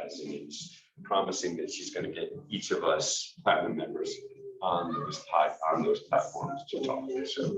advertising and promising that she's going to get each of us platinum members on those platforms to talk to. So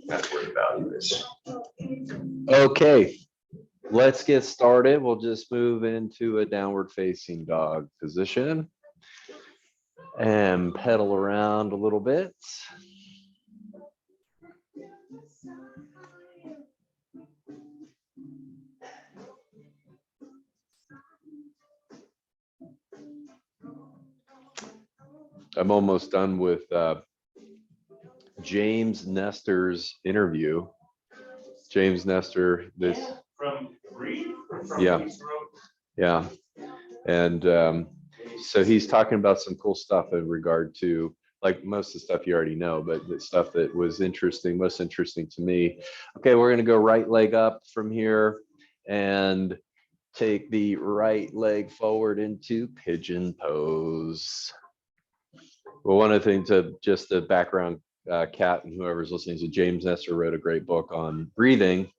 that's where the value is. Okay, let's get started. We'll just move into a downward facing dog position and pedal around a little bit. I'm almost done with James Nestor's interview. James Nestor, this From Reed? yeah, and so he's talking about some cool stuff in regard to, like, most of the stuff you already know, but the stuff that was interesting, most interesting to me. Okay, we're gonna go right leg up from here and take the right leg forward into pigeon pose. Well, one of the things of just the background, Kat and whoever's listening, to James Nestor wrote a great book on breathing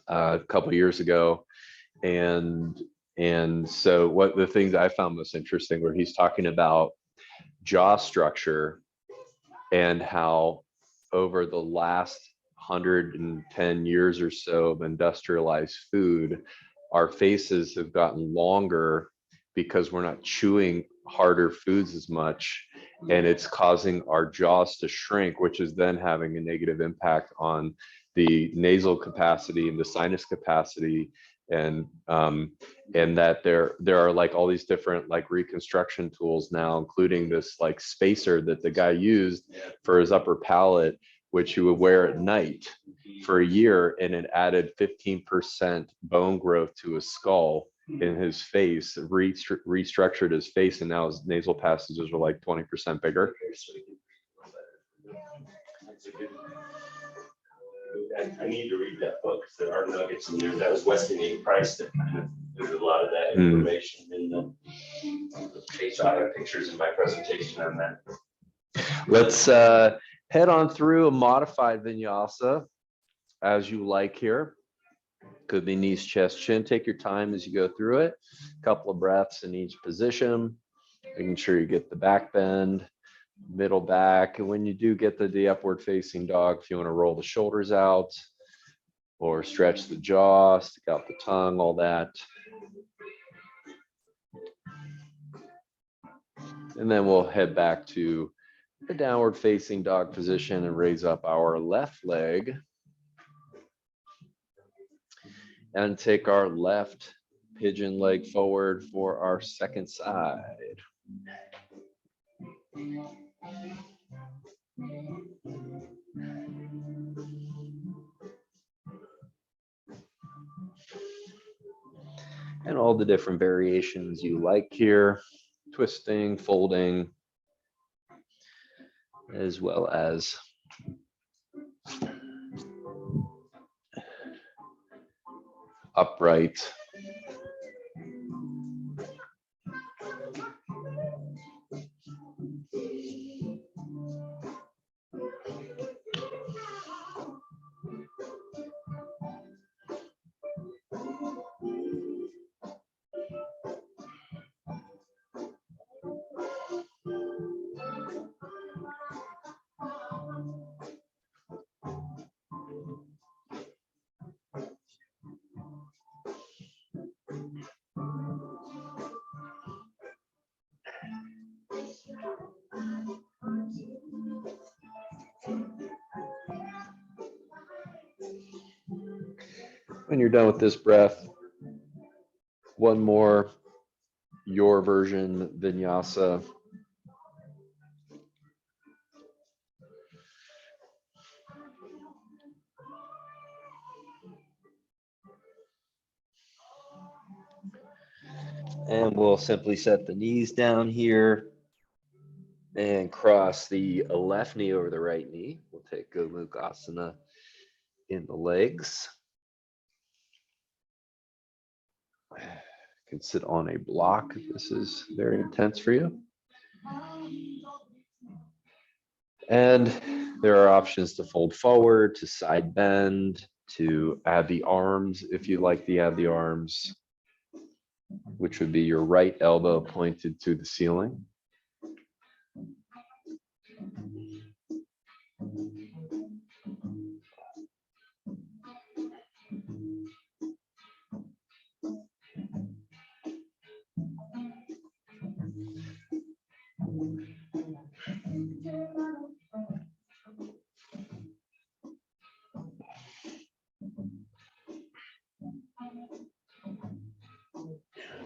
a couple of years ago, and so what the things I found most interesting where he's talking about jaw structure and how over the last 110 years or so of industrialized food, our faces have gotten longer because we're not chewing harder foods as much, and it's causing our jaws to shrink, which is then having a negative impact on the nasal capacity and the sinus capacity, and that there are like all these different like reconstruction tools now, including this like spacer that the guy used for his upper palate, which he would wear at night for a year, and it added 15% bone growth to his skull in his face, restructured his face, and now his nasal passages are like 20% bigger. I need to read that book because there are nuggets in there. That was Weston A. Price that kind of did a lot of that information in the page. I have pictures in my presentation on that. Let's head on through a modified vinyasa as you like here. Could be knees, chest, chin. Take your time as you go through it. A couple of breaths in each position, making sure you get the back bend, middle back. And when you do get to the upward facing dog, if you want to roll the shoulders out or stretch the jaw, stick out the tongue, all that. And then we'll head back to the downward facing dog position and raise up our left leg and take our left pigeon leg forward for our second side. And all the different variations you like here, twisting, folding, as well as upright. When you're done with this breath, one more your version vinyasa. And we'll simply set the knees down here and cross the left knee over the right knee. We'll take Gomukhasana in the legs. You can sit on a block if this is very intense for you. And there are options to fold forward, to side bend, to add the arms if you like to add the arms. which would be your right elbow pointed to the ceiling.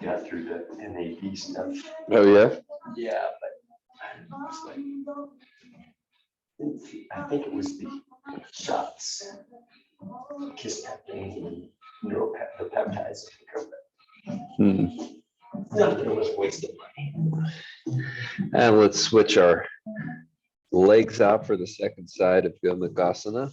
Got through the NAD stuff. Oh, yeah? Yeah, but it's like, I think it was the shots, kiss peptides and neuropeptides. Hmm. None of it was wasted money. And let's switch our legs out for the second side of Vinyasa.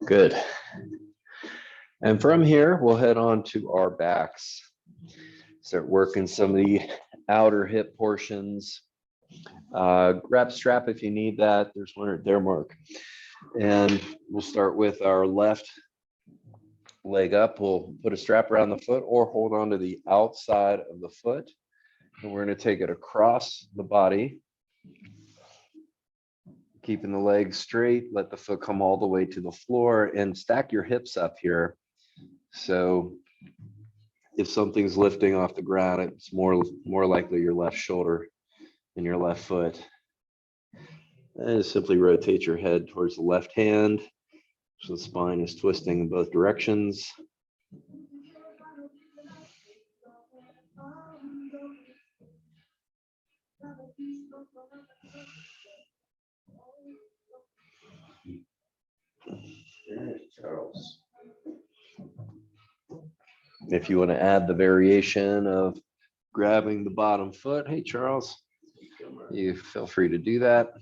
Good. And from here, we'll head on to our backs. Start working some of the outer hip portions. Grab strap if you need that. There's one right there, Mark. And we'll start with our left leg up. We'll put a strap around the foot or hold on to the outside of the foot. And we're going to take it across the body, keeping the legs straight. Let the foot come all the way to the floor and stack your hips up here. So if something's lifting off the ground, it's more likely your left shoulder and your left foot. And simply rotate your head towards the left hand. So the spine is twisting in both directions. Charles. If you want to add the variation of grabbing the bottom foot, hey, Charles, you feel free to do that.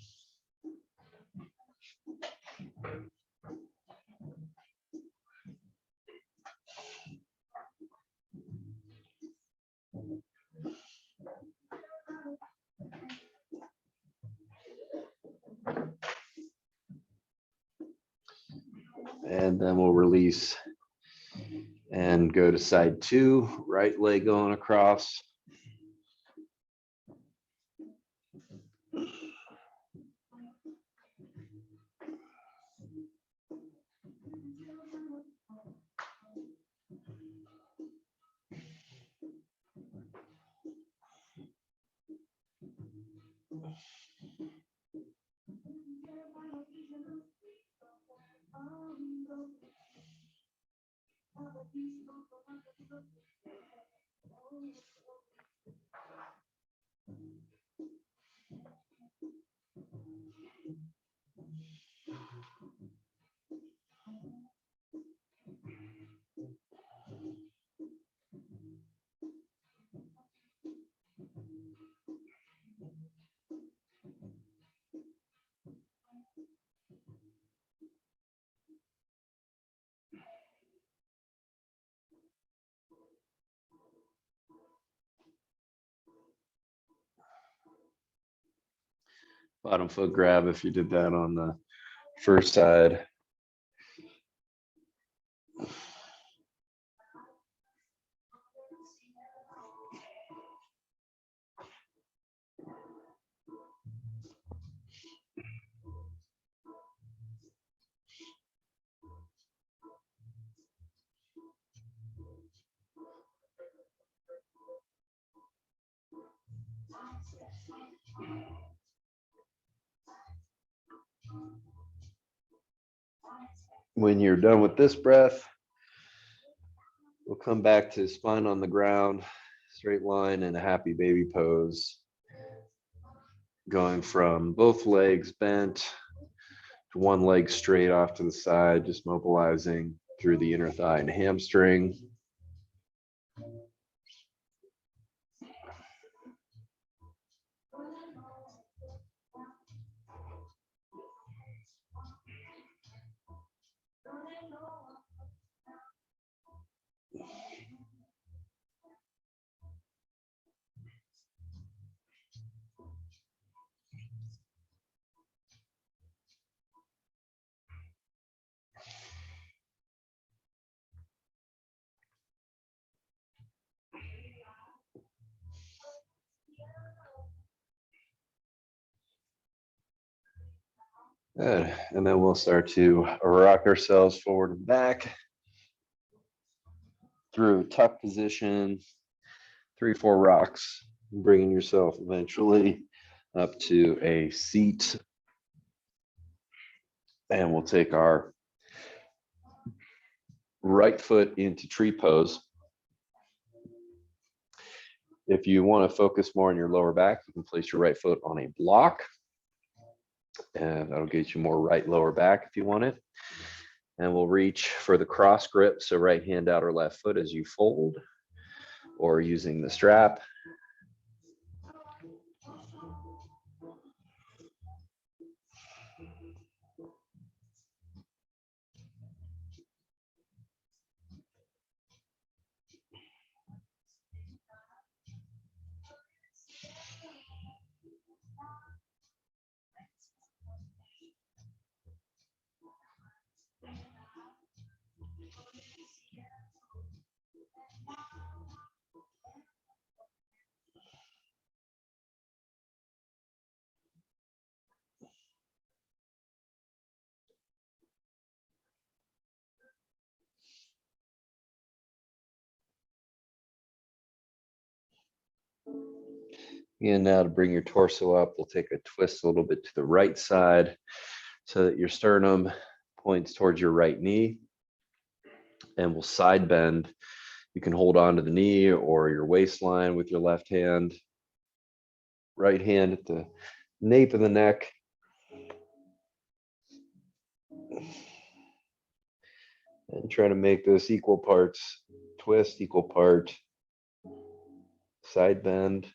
And then we'll release and go to side two, right leg going across. Bottom foot grab if you did that on the first side. When you're done with this breath, we'll come back to spine on the ground, straight line, and a happy baby pose. Going from both legs bent to one leg straight off to the side, just mobilizing through the inner thigh and hamstring. Good. And then we'll start to rock ourselves forward and back through tuck position, 3-4 rocks, bringing yourself eventually up to a seat. And we'll take our right foot into tree pose. If you want to focus more on your lower back, you can place your right foot on a block, and that'll get you more right lower back if you want it. And we'll reach for the cross grip, so right hand out or left foot as you fold, or using the strap. And now to bring your torso up, we'll take a twist a little bit to the right side so that your sternum points towards your right knee. And we'll side bend. You can hold on to the knee or your waistline with your left hand. Right hand at the nape of the neck. And try to make this equal parts twist, equal part side bend.